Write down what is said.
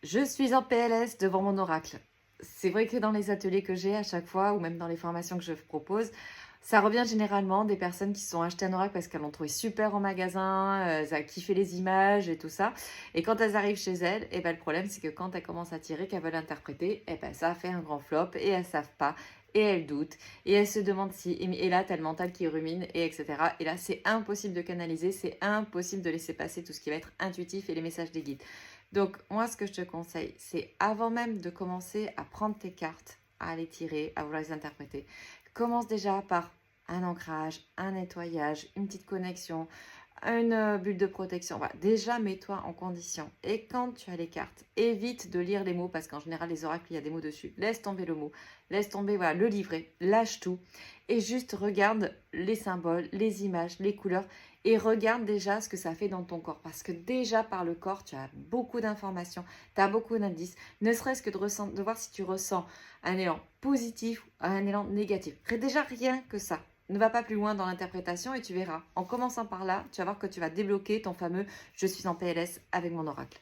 Je suis en PLS devant mon oracle. C'est vrai que dans les ateliers que j'ai à chaque fois, ou même dans les formations que je propose, ça revient généralement des personnes qui se sont achetées un oracle parce qu'elles l'ont trouvé super en magasin, elles ont kiffé les images et tout ça. Et quand elles arrivent chez elles, et ben, le problème c'est que quand elles commencent à tirer, qu'elles veulent interpréter, et ben, ça fait un grand flop et elles savent pas. Et elles doutent, et elles se demandent si, et là t'as le mental qui rumine, et etc. Et là c'est impossible de canaliser, c'est impossible de laisser passer tout ce qui va être intuitif et les messages des guides. Donc, moi, ce que je te conseille, c'est avant même de commencer à prendre tes cartes, à les tirer, à vouloir les interpréter, commence déjà par un ancrage, un nettoyage, une petite connexion, une bulle de protection. Voilà. Déjà, mets-toi en condition. Et quand tu as les cartes, évite de lire les mots parce qu'en général, les oracles, il y a des mots dessus. Laisse tomber le mot. Laisse tomber voilà, le livret. Lâche tout. Et juste regarde les symboles, les images, les couleurs. Et regarde déjà ce que ça fait dans ton corps. Parce que déjà, par le corps, tu as beaucoup d'informations. Tu as beaucoup d'indices. Ne serait-ce que de voir si tu ressens un élan positif ou un élan négatif. Déjà, rien que ça. Ne va pas plus loin dans l'interprétation et tu verras. En commençant par là, tu vas voir que tu vas débloquer ton fameux « je suis en PLS » avec mon oracle.